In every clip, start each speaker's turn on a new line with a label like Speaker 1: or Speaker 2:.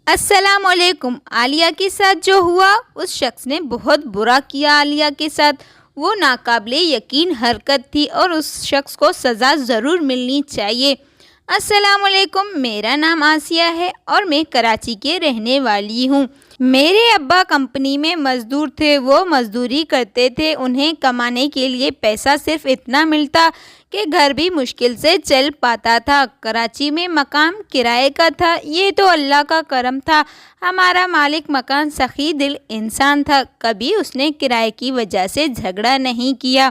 Speaker 1: السلام علیکم۔ عالیہ کے ساتھ جو ہوا اس شخص نے بہت برا کیا۔ عالیہ کے ساتھ وہ ناقابل یقین حرکت تھی اور اس شخص کو سزا ضرور ملنی چاہیے۔ السلام علیکم، میرا نام آسیہ ہے اور میں کراچی کے رہنے والی ہوں۔ میرے ابا کمپنی میں مزدور تھے، وہ مزدوری کرتے تھے۔ انہیں کمانے کے لیے پیسہ صرف اتنا ملتا کہ گھر بھی مشکل سے چل پاتا تھا۔ کراچی میں مکان کرائے کا تھا۔ یہ تو اللہ کا کرم تھا۔ ہمارا مالک مکان سخی دل انسان تھا، کبھی اس نے کرائے کی وجہ سے جھگڑا نہیں کیا۔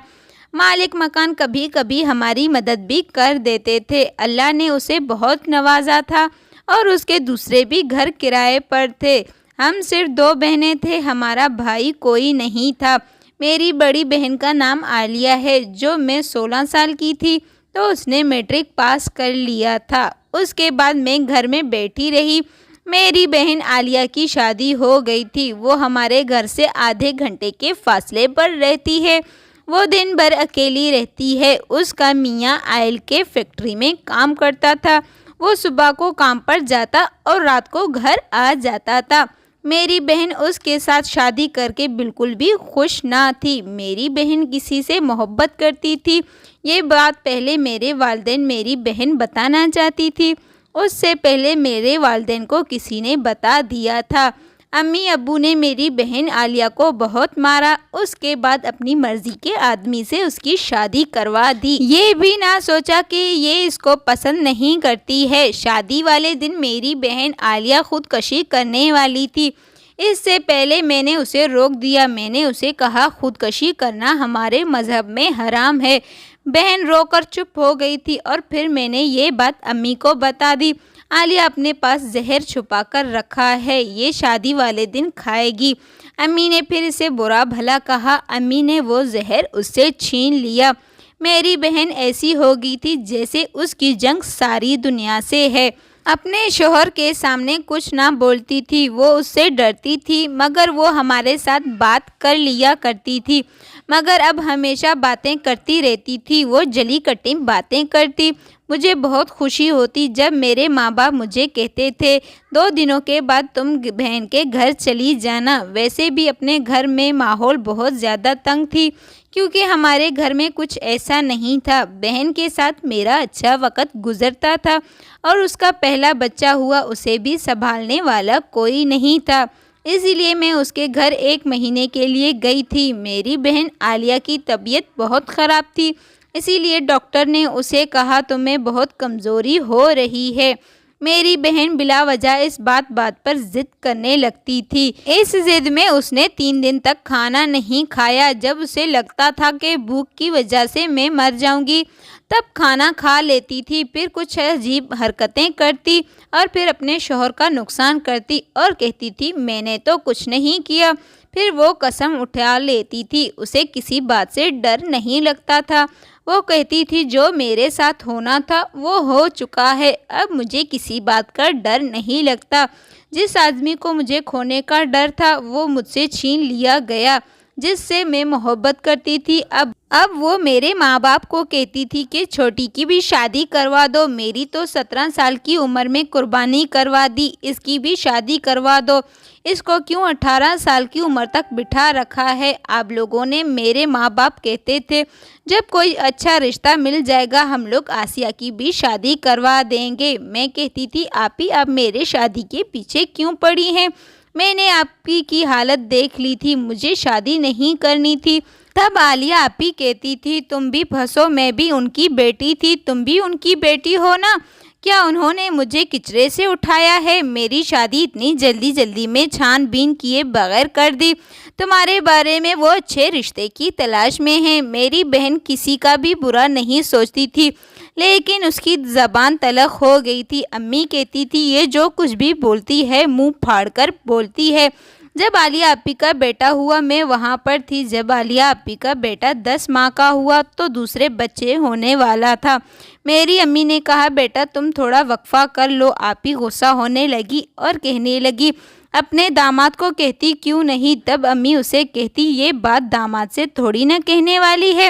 Speaker 1: مالک مکان کبھی کبھی ہماری مدد بھی کر دیتے تھے۔ اللہ نے اسے بہت نوازا تھا اور اس کے دوسرے بھی گھر کرائے پر تھے۔ ہم صرف 2 بہنیں تھے، ہمارا بھائی کوئی نہیں تھا۔ میری بڑی بہن کا نام عالیہ ہے۔ جو میں 16 سال کی تھی تو اس نے میٹرک پاس کر لیا تھا۔ اس کے بعد میں گھر میں بیٹھی رہی۔ میری بہن عالیہ کی شادی ہو گئی تھی۔ وہ ہمارے گھر سے آدھے گھنٹے کے فاصلے پر رہتی ہے۔ وہ دن بھر اکیلی رہتی ہے۔ اس کا میاں آئل کے فیکٹری میں کام کرتا تھا۔ وہ صبح کو کام پر جاتا اور رات کو گھر آ جاتا تھا۔ میری بہن اس کے ساتھ شادی کر کے بالکل بھی خوش نہ تھی۔ میری بہن کسی سے محبت کرتی تھی۔ یہ بات پہلے میرے والدین میری بہن بتانا چاہتی تھی۔ اس سے پہلے میرے والدین کو کسی نے بتا دیا تھا۔ امی ابو نے میری بہن عالیہ کو بہت مارا۔ اس کے بعد اپنی مرضی کے آدمی سے اس کی شادی کروا دی۔ یہ بھی نہ سوچا کہ یہ اس کو پسند نہیں کرتی ہے۔ شادی والے دن میری بہن عالیہ خودکشی کرنے والی تھی۔ اس سے پہلے میں نے اسے روک دیا۔ میں نے اسے کہا خودکشی کرنا ہمارے مذہب میں حرام ہے۔ بہن رو کر چپ ہو گئی تھی اور پھر میں نے یہ بات امی کو بتا دی۔ عالیہ اپنے پاس زہر چھپا کر رکھا ہے، یہ شادی والے دن کھائے گی۔ امی نے پھر اسے برا بھلا کہا۔ امی نے وہ زہر اس سے چھین لیا۔ میری بہن ایسی ہو گئی تھی جیسے اس کی جنگ ساری دنیا سے ہے۔ اپنے شوہر کے سامنے کچھ نہ بولتی تھی، وہ اس سے ڈرتی تھی، مگر وہ ہمارے ساتھ بات کر لیا کرتی تھی۔ مگر اب ہمیشہ باتیں کرتی رہتی تھی۔ وہ جلی کٹی باتیں کرتی۔ مجھے بہت خوشی ہوتی جب میرے ماں باپ مجھے کہتے تھے 2 دنوں کے بعد تم بہن کے گھر چلی جانا۔ ویسے بھی اپنے گھر میں ماحول بہت زیادہ تنگ تھی کیونکہ ہمارے گھر میں کچھ ایسا نہیں تھا۔ بہن کے ساتھ میرا اچھا وقت گزرتا تھا اور اس کا پہلا بچہ ہوا، اسے بھی سنبھالنے والا کوئی نہیں تھا، اسی لیے میں اس کے گھر 1 مہینے کے لیے گئی تھی۔ میری بہن عالیہ کی طبیعت بہت خراب تھی، اسی لیے ڈاکٹر نے اسے کہا تمہیں بہت کمزوری ہو رہی ہے۔ میری بہن بلا وجہ اس بات پر ضد کرنے لگتی تھی۔ اس ضد میں اس نے 3 دن تک کھانا نہیں کھایا۔ جب اسے لگتا تھا کہ بھوک کی وجہ سے میں مر جاؤں گی تب کھانا کھا لیتی تھی، پھر کچھ عجیب حرکتیں کرتی اور پھر اپنے شوہر کا نقصان کرتی اور کہتی تھی میں نے تو کچھ نہیں کیا۔ پھر وہ قسم اٹھا لیتی تھی۔ اسے کسی بات سے ڈر نہیں لگتا تھا۔ وہ کہتی تھی جو میرے ساتھ ہونا تھا وہ ہو چکا ہے، اب مجھے کسی بات کا ڈر نہیں لگتا۔ جس آدمی کو مجھے کھونے کا ڈر تھا وہ مجھ سے چھین لیا گیا۔ جس سے میں محبت کرتی تھی اب وہ میرے ماں باپ کو کہتی تھی کہ چھوٹی کی بھی شادی کروا دو۔ میری تو 17 سال کی عمر میں قربانی کروا دی، اس کی بھی شادی کروا دو۔ اس کو کیوں 18 سال کی عمر تک بٹھا رکھا ہے؟ آپ لوگوں نے میرے ماں باپ کہتے تھے جب کوئی اچھا رشتہ مل جائے گا ہم لوگ آسیہ کی بھی شادی کروا دیں گے۔ میں کہتی تھی آپی آپ میرے شادی کے پیچھے کیوں پڑی ہیں؟ میں نے آپ کی حالت دیکھ لی تھی، مجھے شادی نہیں کرنی تھی۔ تب عالیہ آپی کہتی تھی تم بھی پھنسو، میں بھی ان کی بیٹی تھی، تم بھی ان کی بیٹی ہو نا، کیا انہوں نے مجھے کچرے سے اٹھایا ہے؟ میری شادی اتنی جلدی میں چھان بین کیے بغیر کر دی۔ تمہارے بارے میں وہ اچھے رشتے کی تلاش میں ہیں۔ میری بہن کسی کا بھی برا نہیں سوچتی تھی لیکن اس کی زبان تلخ ہو گئی تھی۔ امی کہتی تھی یہ جو کچھ بھی بولتی ہے منہ پھاڑ کر بولتی ہے۔ جب عالیہ آپی کا بیٹا ہوا میں وہاں پر تھی۔ جب عالیہ آپی کا بیٹا 10 ماہ کا ہوا تو دوسرے بچے ہونے والا تھا۔ میری امی نے کہا بیٹا تم تھوڑا وقفہ کر لو۔ آپی غصہ ہونے لگی اور کہنے لگی اپنے داماد کو کہتی کیوں نہیں؟ تب امی اسے کہتی یہ بات داماد سے تھوڑی نہ کہنے والی ہے،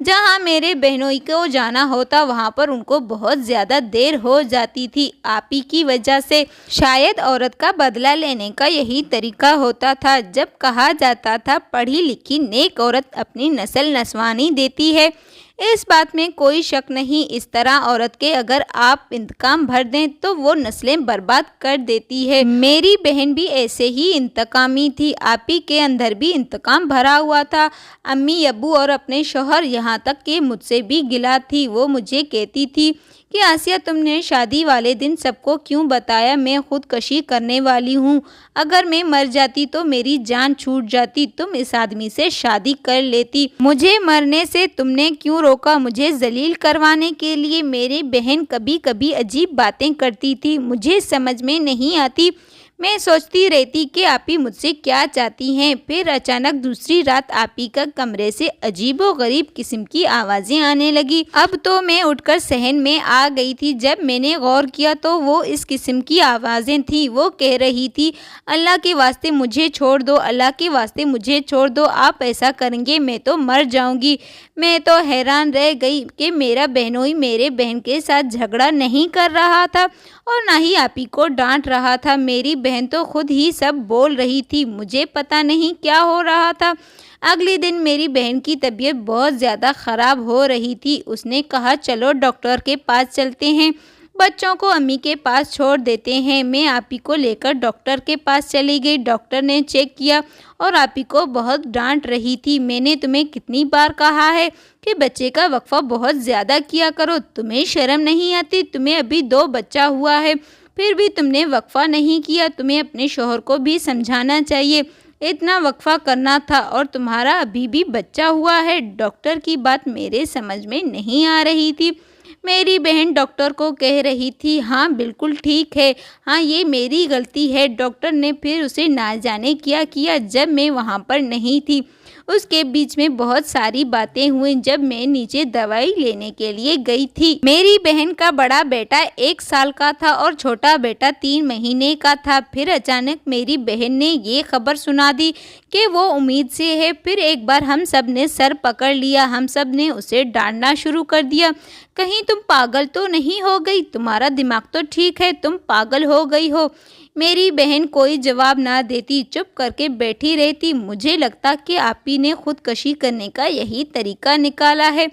Speaker 1: جہاں میرے بہنوئی کو جانا ہوتا وہاں پر ان کو بہت زیادہ دیر ہو جاتی تھی۔ آپ ہی کی وجہ سے شاید عورت کا بدلہ لینے کا یہی طریقہ ہوتا تھا۔ جب کہا جاتا تھا پڑھی لکھی نیک عورت اپنی نسل نسوانی دیتی ہے، اس بات میں کوئی شک نہیں۔ اس طرح عورت کے اگر آپ انتقام بھر دیں تو وہ نسلیں برباد کر دیتی ہے۔ میری بہن بھی ایسے ہی انتقامی تھی۔ آپ ہی کے اندر بھی انتقام بھرا ہوا تھا۔ امی ابو اور اپنے شوہر، یہاں تک کہ مجھ سے بھی گلا تھی۔ وہ مجھے کہتی تھی کہ آسیہ تم نے شادی والے دن سب کو کیوں بتایا؟ میں خودکشی کرنے والی ہوں، اگر میں مر جاتی تو میری جان چھوٹ جاتی، تم اس آدمی سے شادی کر لیتی، مجھے مرنے سے تم نے کیوں روکا؟ مجھے ذلیل کروانے کے لیے۔ میری بہن کبھی کبھی عجیب باتیں کرتی تھی، مجھے سمجھ میں نہیں آتی۔ میں سوچتی رہتی کہ آپی مجھ سے کیا چاہتی ہیں۔ پھر اچانک دوسری رات آپی کا کمرے سے عجیب و غریب قسم کی آوازیں آنے لگی۔ اب تو میں اٹھ کر صحن میں آ گئی تھی۔ جب میں نے غور کیا تو وہ اس قسم کی آوازیں تھیں۔ وہ کہہ رہی تھی، اللہ کے واسطے مجھے چھوڑ دو، اللہ کے واسطے مجھے چھوڑ دو، آپ ایسا کریں گے میں تو مر جاؤں گی۔ میں تو حیران رہ گئی کہ میرا بہنوئی میرے بہن کے ساتھ جھگڑا نہیں کر رہا تھا اور نہ ہی آپی کو ڈانٹ رہا تھا۔ میری بہن تو خود ہی سب بول رہی تھی، مجھے پتہ نہیں کیا ہو رہا تھا۔ اگلے دن میری بہن کی طبیعت بہت زیادہ خراب ہو رہی تھی۔ اس نے کہا چلو ڈاکٹر کے پاس چلتے ہیں، بچوں کو امی کے پاس چھوڑ دیتے ہیں۔ میں آپی کو لے کر ڈاکٹر کے پاس چلی گئی۔ ڈاکٹر نے چیک کیا اور آپی کو بہت ڈانٹ رہی تھی۔ میں نے تمہیں کتنی بار کہا ہے کہ بچے کا وقفہ بہت زیادہ کیا کرو، تمہیں شرم نہیں آتی؟ تمہیں ابھی 2 بچہ ہوا ہے، پھر بھی تم نے وقفہ نہیں کیا۔ تمہیں اپنے شوہر کو بھی سمجھانا چاہیے، اتنا وقفہ کرنا تھا، اور تمہارا ابھی بھی بچہ ہوا ہے۔ ڈاکٹر کی بات میرے سمجھ میں نہیں آ رہی تھی۔ میری بہن ڈاکٹر کو کہہ رہی تھی، ہاں بالکل ٹھیک ہے، ہاں یہ میری غلطی ہے۔ ڈاکٹر نے پھر اسے نہ جانے کیا کیا جب میں وہاں پر نہیں تھی۔ اس کے بیچ میں بہت ساری باتیں ہوئیں جب میں نیچے دوائی لینے کے لیے گئی تھی۔ میری بہن کا بڑا بیٹا 1 سال کا تھا اور چھوٹا بیٹا 3 مہینے کا تھا۔ پھر اچانک میری بہن نے یہ خبر سنا دی کہ وہ امید سے ہے۔ پھر ایک بار ہم سب نے سر پکڑ لیا، ہم سب نے اسے ڈانٹنا شروع کر دیا، کہیں تم پاگل تو نہیں ہو گئی؟ تمہارا دماغ تو ٹھیک ہے، تم پاگل ہو گئی ہو؟ میری بہن کوئی جواب نہ دیتی، چپ کر کے بیٹھی رہتی۔ مجھے لگتا کہ آپی نے خودکشی کرنے کا یہی طریقہ نکالا ہے۔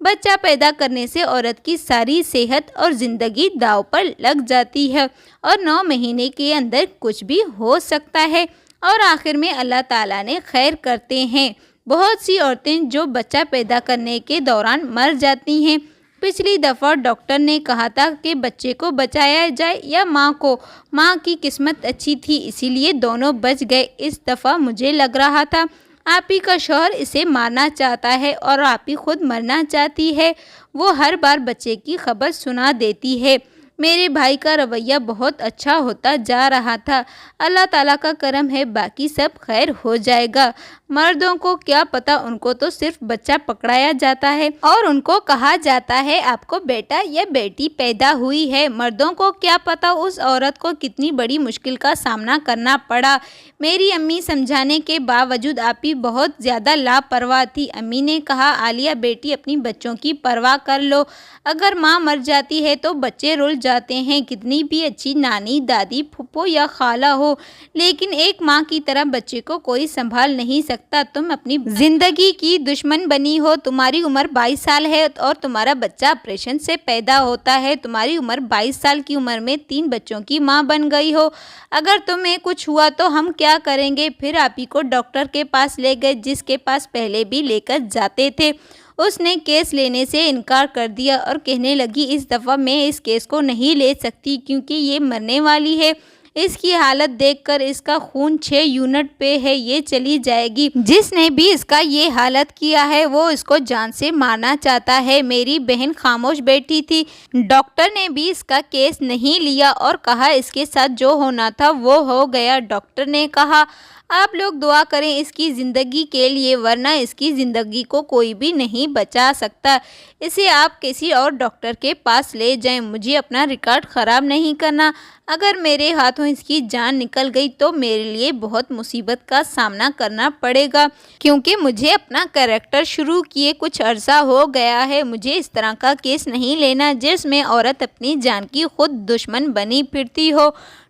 Speaker 1: بچہ پیدا کرنے سے عورت کی ساری صحت اور زندگی داؤ پر لگ جاتی ہے اور 9 مہینے کے اندر کچھ بھی ہو سکتا ہے، اور آخر میں اللہ تعالیٰ نے خیر کرتے ہیں۔ بہت سی عورتیں جو بچہ پیدا کرنے کے دوران مر جاتی ہیں۔ پچھلی دفعہ ڈاکٹر نے کہا تھا کہ بچے کو بچایا جائے یا ماں کو۔ ماں کی قسمت اچھی تھی، اسی لیے دونوں بچ گئے۔ اس دفعہ مجھے لگ رہا تھا آپی کا شوہر اسے مارنا چاہتا ہے اور آپی خود مرنا چاہتی ہے۔ وہ ہر بار بچے کی خبر سنا دیتی ہے۔ میرے بھائی کا رویہ بہت اچھا ہوتا جا رہا تھا۔ اللہ تعالیٰ کا کرم ہے، باقی سب خیر ہو جائے گا۔ مردوں کو کیا پتہ، ان کو تو صرف بچہ پکڑایا جاتا ہے اور ان کو کہا جاتا ہے آپ کو بیٹا یا بیٹی پیدا ہوئی ہے۔ مردوں کو کیا پتہ اس عورت کو کتنی بڑی مشکل کا سامنا کرنا پڑا۔ میری امی سمجھانے کے باوجود آپی بہت زیادہ لاپرواہ تھی۔ امی نے کہا عالیہ بیٹی اپنی بچوں کی پرواہ کر لو، اگر ماں مر جاتی ہے تو بچے رل جاتے ہیں، کتنی بھی اچھی نانی دادی پھپھو یا خالہ ہو، لیکن ایک ماں کی طرح بچے کو کوئی سنبھال نہیں سکتا۔ تم اپنی زندگی کی دشمن بنی ہو۔ تمہاری عمر 22 سال ہے اور تمہارا بچہ آپریشن سے پیدا ہوتا ہے۔ تمہاری عمر 22 سال کی عمر میں 3 بچوں کی ماں بن گئی ہو۔ اگر تمہیں کچھ ہوا تو ہم کیا کریں گے؟ پھر آپی کو ڈاکٹر کے پاس لے گئے، جس کے پاس پہلے بھی لے کر جاتے تھے۔ اس نے کیس لینے سے انکار کر دیا اور کہنے لگی اس دفعہ میں اس کیس کو نہیں لے سکتی کیونکہ یہ مرنے والی ہے۔ اس کی حالت دیکھ کر اس کا خون 6 یونٹ پہ ہے، یہ چلی جائے گی۔ جس نے بھی اس کا یہ حالت کیا ہے وہ اس کو جان سے مارنا چاہتا ہے۔ میری بہن خاموش بیٹھی تھی۔ ڈاکٹر نے بھی اس کا کیس نہیں لیا اور کہا اس کے ساتھ جو ہونا تھا وہ ہو گیا۔ ڈاکٹر نے کہا آپ لوگ دعا کریں اس کی زندگی کے لیے، ورنہ اس کی زندگی کو کوئی بھی نہیں بچا سکتا۔ اسے آپ کسی اور ڈاکٹر کے پاس لے جائیں، مجھے اپنا ریکارڈ خراب نہیں کرنا۔ اگر میرے ہاتھوں اس کی جان نکل گئی تو میرے لیے بہت مصیبت کا سامنا کرنا پڑے گا، کیونکہ مجھے اپنا کریکٹر شروع کیے کچھ عرصہ ہو گیا ہے۔ مجھے اس طرح کا کیس نہیں لینا جس میں عورت اپنی جان کی خود دشمن بنی پھرتی ہو۔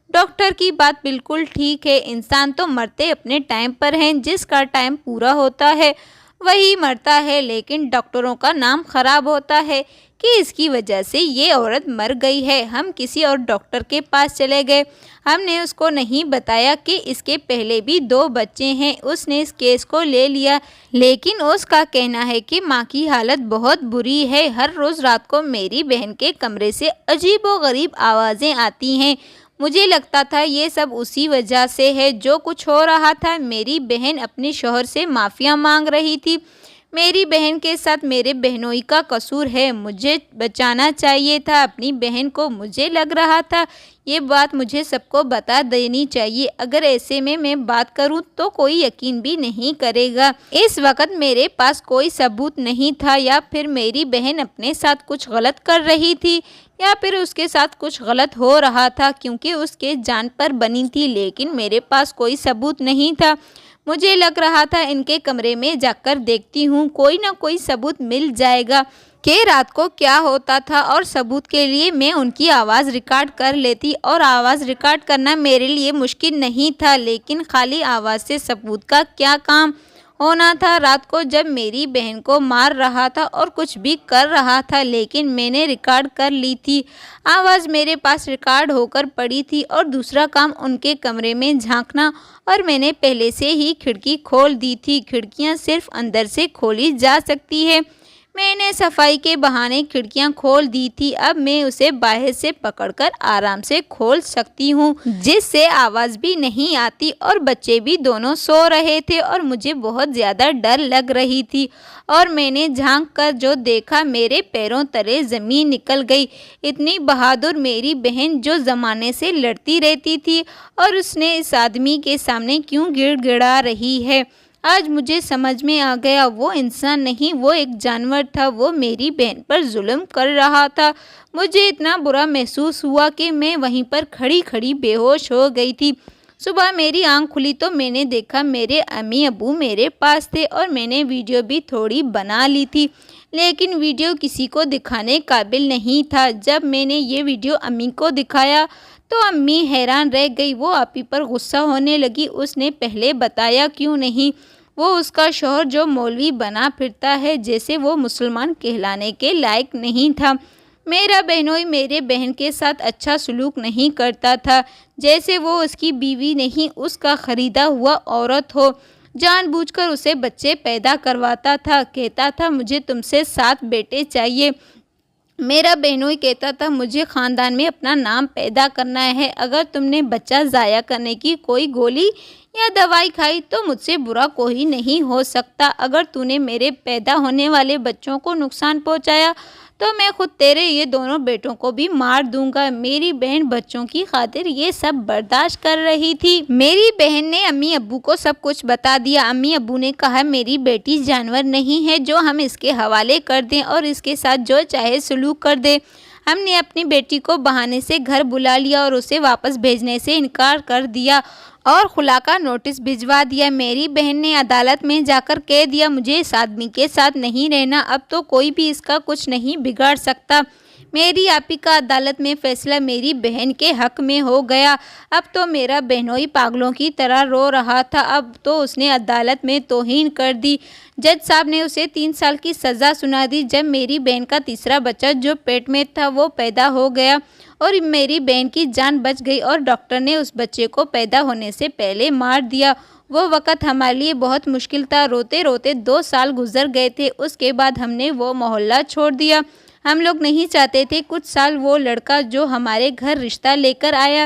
Speaker 1: ڈاکٹر کی بات بالکل ٹھیک ہے، انسان تو مرتے اپنے ٹائم پر ہیں، جس کا ٹائم پورا ہوتا ہے وہی مرتا ہے، لیکن ڈاکٹروں کا نام خراب ہوتا ہے کہ اس کی وجہ سے یہ عورت مر گئی ہے۔ ہم کسی اور ڈاکٹر کے پاس چلے گئے، ہم نے اس کو نہیں بتایا کہ اس کے پہلے بھی 2 بچے ہیں۔ اس نے اس کیس کو لے لیا، لیکن اس کا کہنا ہے کہ ماں کی حالت بہت بری ہے۔ ہر روز رات کو میری بہن کے کمرے سے عجیب و غریب آوازیں آتی ہیں۔ مجھے لگتا تھا یہ سب اسی وجہ سے ہے جو کچھ ہو رہا تھا۔ میری بہن اپنے شوہر سے معافی مانگ رہی تھی۔ میری بہن کے ساتھ میرے بہنوئی کا قصور ہے، مجھے بچانا چاہیے تھا اپنی بہن کو۔ مجھے لگ رہا تھا یہ بات مجھے سب کو بتا دینی چاہیے، اگر ایسے میں بات کروں تو کوئی یقین بھی نہیں کرے گا۔ اس وقت میرے پاس کوئی ثبوت نہیں تھا، یا پھر میری بہن اپنے ساتھ کچھ غلط کر رہی تھی، یا پھر اس کے ساتھ کچھ غلط ہو رہا تھا کیونکہ اس کے جان پر بنی تھی، لیکن میرے پاس کوئی ثبوت نہیں تھا۔ مجھے لگ رہا تھا ان کے کمرے میں جا کر دیکھتی ہوں، کوئی نہ کوئی ثبوت مل جائے گا کہ رات کو کیا ہوتا تھا، اور ثبوت کے لیے میں ان کی آواز ریکارڈ کر لیتی، اور آواز ریکارڈ کرنا میرے لیے مشکل نہیں تھا، لیکن خالی آواز سے ثبوت کا کیا کام ہونا تھا۔ رات کو جب میری بہن کو مار رہا تھا اور کچھ بھی کر رہا تھا، لیکن میں نے ریکارڈ کر لی تھی، آواز میرے پاس ریکارڈ ہو کر پڑی تھی۔ اور دوسرا کام ان کے کمرے میں جھانکنا، اور میں نے پہلے سے ہی کھڑکی کھول دی تھی۔ کھڑکیاں صرف اندر سے کھولی جا سکتی ہے، میں نے صفائی کے بہانے کھڑکیاں کھول دی تھی، اب میں اسے باہر سے پکڑ کر آرام سے کھول سکتی ہوں، جس سے آواز بھی نہیں آتی، اور بچے بھی دونوں سو رہے تھے اور مجھے بہت زیادہ ڈر لگ رہی تھی۔ اور میں نے جھانک کر جو دیکھا، میرے پیروں تلے زمین نکل گئی۔ اتنی بہادر میری بہن جو زمانے سے لڑتی رہتی تھی، اور اس نے اس آدمی کے سامنے کیوں گڑ گڑا رہی ہے۔ آج مجھے سمجھ میں آ گیا، وہ انسان نہیں، وہ ایک جانور تھا، وہ میری بہن پر ظلم کر رہا تھا۔ مجھے اتنا برا محسوس ہوا کہ میں وہیں پر کھڑی کھڑی بے ہوش ہو گئی تھی۔ صبح میری آنکھ کھلی تو میں نے دیکھا میرے امی ابو میرے پاس تھے، اور میں نے ویڈیو بھی تھوڑی بنا لی تھی، لیکن ویڈیو کسی کو دکھانے قابل نہیں تھا۔ جب میں نے یہ ویڈیو امی کو دکھایا تو امی حیران رہ گئی، وہ آپی پر غصہ ہونے لگی۔ اس نے پہلے بتایا کیوں نہیں؟ وہ اس کا شوہر جو مولوی بنا پھرتا ہے، جیسے وہ مسلمان کہلانے کے لائق نہیں تھا۔ میرا بہنوئی میرے بہن کے ساتھ اچھا سلوک نہیں کرتا تھا، جیسے وہ اس کی بیوی نہیں، اس کا خریدا ہوا عورت ہو۔ جان بوجھ کر اسے بچے پیدا کرواتا تھا، کہتا تھا مجھے تم سے 7 بیٹے چاہیے۔ میرا بہنوئی کہتا تھا مجھے خاندان میں اپنا نام پیدا کرنا ہے، اگر تم نے بچہ ضائع کرنے کی کوئی گولی یا دوائی کھائی تو مجھ سے برا کوئی نہیں ہو سکتا۔ اگر تو نے میرے پیدا ہونے والے بچوں کو نقصان پہنچایا تو میں خود تیرے یہ دونوں بیٹوں کو بھی مار دوں گا۔ میری بہن بچوں کی خاطر یہ سب برداشت کر رہی تھی۔ میری بہن نے امی ابو کو سب کچھ بتا دیا۔ امی ابو نے کہا میری بیٹی جانور نہیں ہے جو ہم اس کے حوالے کر دیں اور اس کے ساتھ جو چاہے سلوک کر دیں۔ ہم نے اپنی بیٹی کو بہانے سے گھر بلا لیا اور اسے واپس بھیجنے سے انکار کر دیا اور خلا کا نوٹس بھجوا دیا۔ میری بہن نے عدالت میں جا کر کہہ دیا مجھے اس آدمی کے ساتھ نہیں رہنا، اب تو کوئی بھی اس کا کچھ نہیں بگاڑ سکتا۔ میری آپی کا عدالت میں فیصلہ میری بہن کے حق میں ہو گیا۔ اب تو میرا بہنوئی پاگلوں کی طرح رو رہا تھا، اب تو اس نے عدالت میں توہین کر دی۔ جج صاحب نے اسے 3 سال کی سزا سنا دی۔ جب میری بہن کا تیسرا بچہ جو پیٹ میں تھا وہ پیدا ہو گیا اور میری بہن کی جان بچ گئی اور ڈاکٹر نے اس بچے کو پیدا ہونے سے پہلے مار دیا۔ وہ وقت ہمارے لیے بہت مشکل تھا، روتے روتے 2 سال گزر گئے تھے۔ اس کے بعد ہم نے وہ محلہ چھوڑ دیا۔ ہم لوگ نہیں چاہتے تھے کچھ سال وہ لڑکا جو ہمارے گھر رشتہ لے کر آیا